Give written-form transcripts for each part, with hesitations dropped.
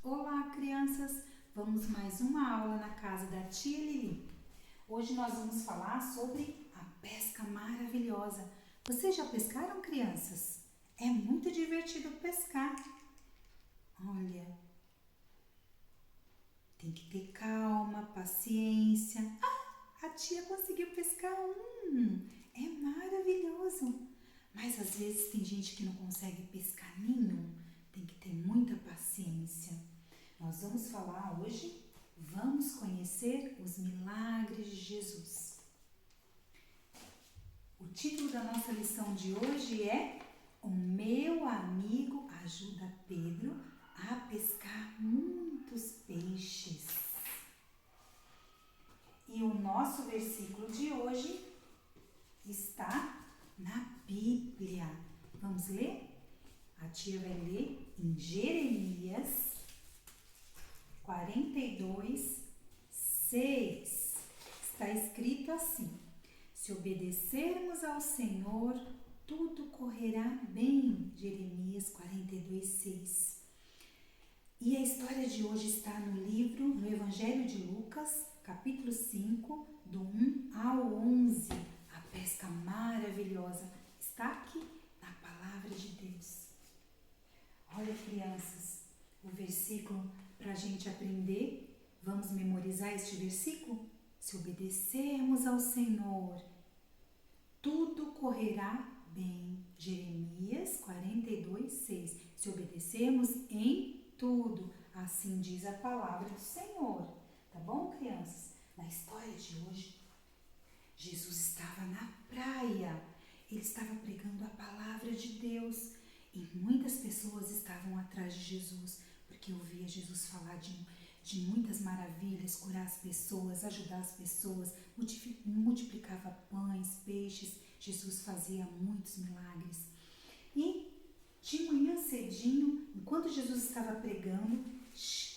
Olá, crianças! Vamos mais uma aula na casa da tia Lili. Hoje nós vamos falar sobre a pesca maravilhosa. Vocês já pescaram, crianças? É muito divertido pescar. Olha, tem que ter calma, paciência. A tia conseguiu pescar um! É maravilhoso! Mas às vezes tem gente que não consegue pescar nenhum. Tem que ter muita paciência. Nós vamos falar hoje, vamos conhecer os milagres de Jesus. O título da nossa lição de hoje é O meu amigo ajuda Pedro a pescar muitos peixes. E o nosso versículo de hoje está na Bíblia. Vamos ler? A tia vai ler em Jeremias 42, 6. Está escrito assim: se obedecermos ao Senhor, tudo correrá bem. Jeremias 42, 6. E a história de hoje está no Evangelho de Lucas, capítulo 5, do 1 ao 11. A pesca maravilhosa está aqui na palavra de Deus. Olha, crianças, o versículo para a gente aprender. Vamos memorizar este versículo? Se obedecermos ao Senhor, tudo correrá bem. Jeremias 42, 6. Se obedecermos em tudo, assim diz a palavra do Senhor. Tá bom, crianças? Na história de hoje, Jesus estava na praia. Ele estava pregando a palavra de Deus. E muitas pessoas estavam atrás de Jesus, porque ouvia Jesus falar de muitas maravilhas, curar as pessoas, ajudar as pessoas, multiplicava pães, peixes. Jesus fazia muitos milagres. E de manhã cedinho, enquanto Jesus estava pregando,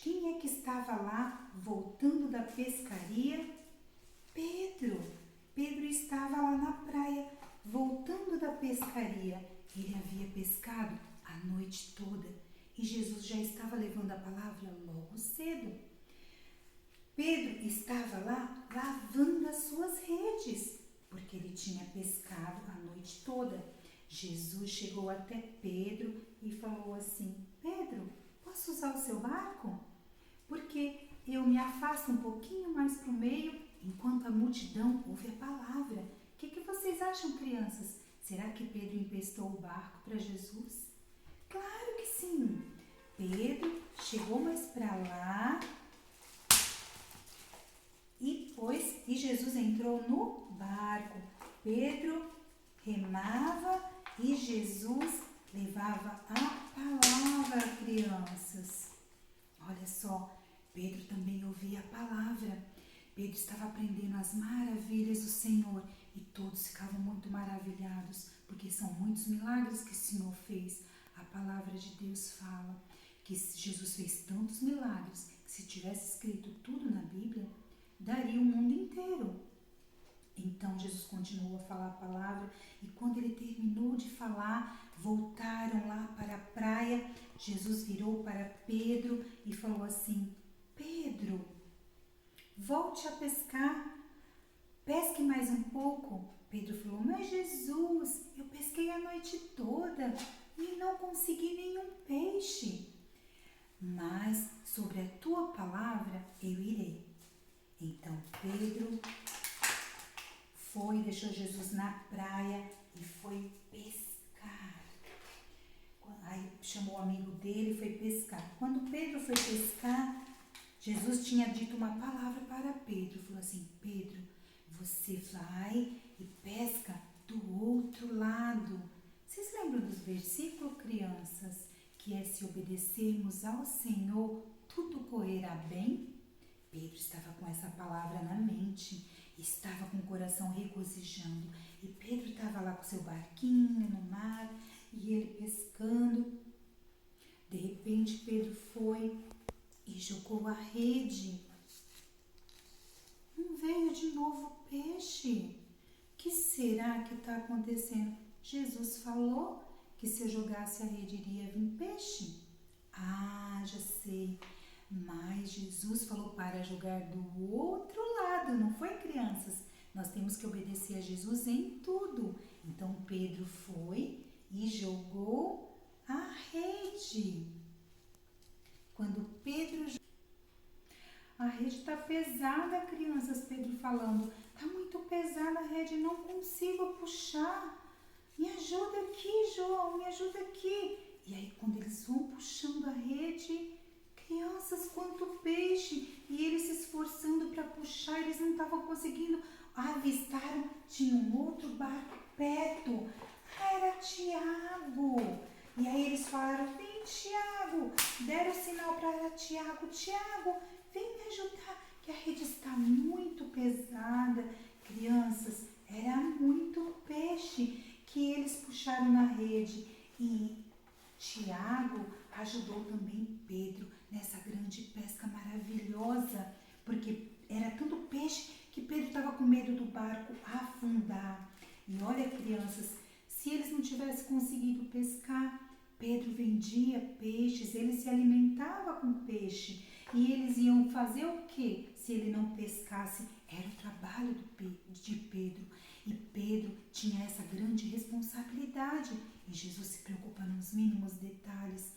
quem é que estava lá voltando da pescaria? Pedro. Pedro estava lá na praia, voltando da pescaria. Ele havia pescado a noite toda e Jesus já estava levando a palavra logo cedo. Pedro estava lá lavando as suas redes, porque ele tinha pescado a noite toda. Jesus chegou até Pedro e falou assim: Pedro, posso usar o seu barco? Porque eu me afasto um pouquinho mais para o meio, enquanto a multidão ouve a palavra. O que vocês acham, crianças? Será que Pedro emprestou o barco para Jesus? Claro que sim! Pedro chegou mais para lá e Jesus entrou no barco. Pedro remava e Jesus levava a palavra, crianças. Olha só, Pedro também ouvia a palavra. Pedro estava aprendendo as maravilhas do Senhor e todos ficavam muito maravilhados, porque são muitos milagres que o Senhor fez. A palavra de Deus fala que Jesus fez tantos milagres que se tivesse escrito tudo na Bíblia, daria o mundo inteiro. Então Jesus continuou a falar a palavra e quando ele terminou de falar, voltaram lá para a praia. Jesus virou para Pedro e falou assim: Pedro, volte a pescar, pesque mais um pouco. Pedro falou: mas Jesus, eu pesquei a noite toda e não consegui nenhum peixe. Mas sobre a tua palavra eu irei. Então Pedro deixou Jesus na praia e foi pescar. Aí chamou o amigo dele e foi pescar. Quando Pedro foi pescar, Jesus tinha dito uma palavra para Pedro. Falou assim: Pedro, você vai e pesca do outro lado. Vocês lembram dos versículos, crianças? Que é: se obedecermos ao Senhor, tudo correrá bem. Pedro estava com essa palavra na mente, estava com o coração regozijando. E Pedro estava lá com seu barquinho no mar e ele pescando. De repente Pedro foi e jogou a rede. Não veio de novo peixe. O que será que está acontecendo? Jesus falou que se eu jogasse a rede iria vir peixe. Ah, já sei. Mas Jesus falou para jogar do outro lado, não foi, crianças? Nós temos que obedecer a Jesus em tudo. Então Pedro foi e jogou a rede. Quando Pedro... A rede está pesada, crianças, Pedro falando. Está muito pesada a rede, não consigo puxar. Me ajuda aqui, João, me ajuda aqui. E aí quando eles vão puxando a rede, crianças, quanto peixe. E eles se esforçando para puxar, eles não estavam conseguindo. Avistaram, tinha um outro barco perto. Era Tiago. E aí eles falaram, vem Tiago. Deram sinal para Tiago, Tiago, vem me ajudar, que a rede está muito pesada. Crianças, era muito peixe que eles puxaram na rede. E Tiago ajudou também Pedro nessa grande pesca maravilhosa, porque era tanto peixe que Pedro estava com medo do barco afundar. E olha, crianças, se eles não tivessem conseguido pescar, Pedro vendia peixes, ele se alimentava com peixe. E eles iam fazer o quê se ele não pescasse? Era o trabalho de Pedro. E Pedro tinha essa grande responsabilidade. E Jesus se preocupa nos mínimos detalhes.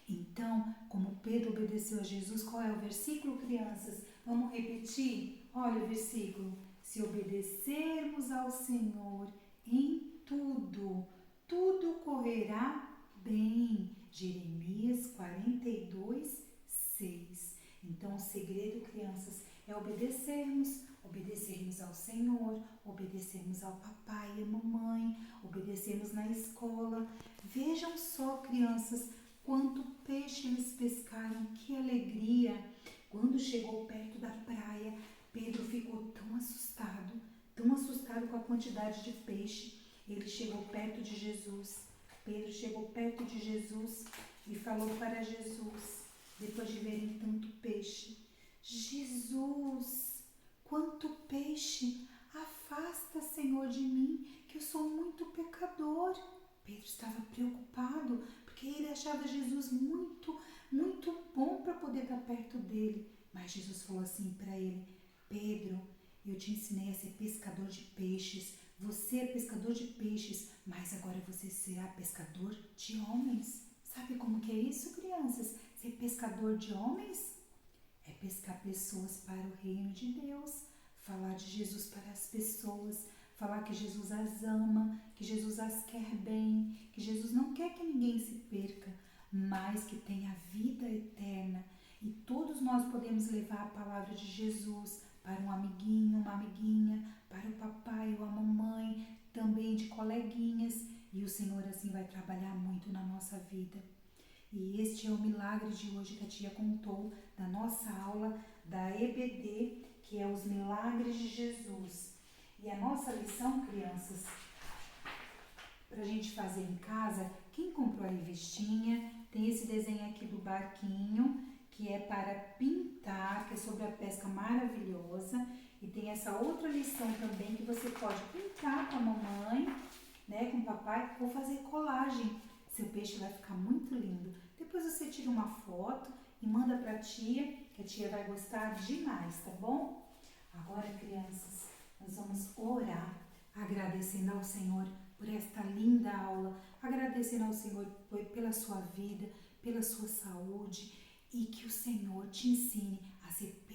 Então, como Pedro obedeceu a Jesus, qual é o versículo, crianças? Vamos repetir? Olha o versículo. Se obedecermos ao Senhor em tudo, tudo correrá bem. Jeremias 42, 6. Então, o segredo, crianças, é obedecermos ao Senhor, obedecermos ao papai e à mamãe, obedecermos na escola. Vejam só, crianças, quanto peixe eles pescaram, que alegria! Quando chegou perto da praia, Pedro ficou tão assustado com a quantidade de peixe. Ele chegou perto de Jesus. Pedro chegou perto de Jesus e falou para Jesus, depois de verem tanto peixe, Jesus, quanto peixe, afasta, Senhor, de mim, que eu sou muito pecador. Pedro estava preocupado, porque ele achava Jesus muito, muito bom para poder estar perto dele. Mas Jesus falou assim para ele, Pedro, eu te ensinei a ser pescador de peixes. Você é pescador de peixes, mas agora você será pescador de homens. Sabe como que é isso, crianças? Ser pescador de homens é pescar pessoas para o reino de Deus, falar de Jesus para as pessoas, falar que Jesus as ama, que Jesus as quer bem, que Jesus não quer que ninguém se perca, mas que tenha vida eterna. E todos nós podemos levar a palavra de Jesus para um amiguinho, uma amiguinha, para o papai ou a mamãe, também de coleguinhas, e o Senhor assim vai trabalhar muito na nossa vida. E este é o milagre de hoje que a tia contou da nossa aula da EBD, que é os milagres de Jesus. E a nossa lição, crianças, para a gente fazer em casa, quem comprou a revistinha, tem esse desenho aqui do barquinho, que é para pintar, que é sobre a pesca maravilhosa. E tem essa outra lição também, que você pode pintar com a mamãe, né, com o papai, ou fazer colagem. Seu peixe vai ficar muito lindo. Depois você tira uma foto e manda para a tia, que a tia vai gostar demais, tá bom? Agora, crianças, nós vamos orar, agradecendo ao Senhor por esta linda aula, agradecendo ao Senhor pela sua vida, pela sua saúde, e que o Senhor te ensine a ser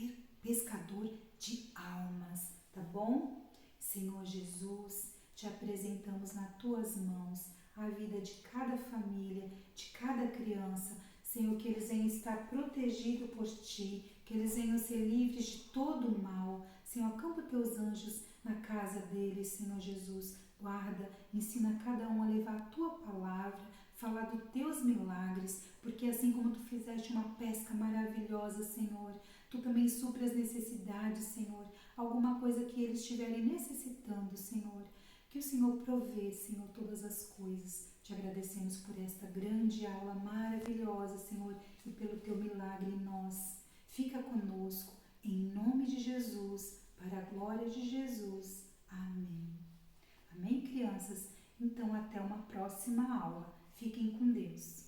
pescador de almas, tá bom? Senhor Jesus, te apresentamos nas tuas mãos a vida de cada família, de cada criança. Senhor, que eles venham estar protegidos por Ti, que eles venham ser livres de todo o mal. Senhor, acampa Teus anjos na casa deles, Senhor Jesus. Guarda, ensina cada um a levar a Tua palavra, falar dos Teus milagres, porque assim como Tu fizeste uma pesca maravilhosa, Senhor, Tu também supre as necessidades, Senhor. Alguma coisa que eles estiverem necessitando, Senhor. Que o Senhor provê, Senhor, todas as coisas. Te agradecemos por esta grande aula maravilhosa, Senhor, e pelo Teu milagre em nós. Fica conosco, em nome de Jesus, para a glória de Jesus. Amém. Amém, crianças? Então, até uma próxima aula. Fiquem com Deus.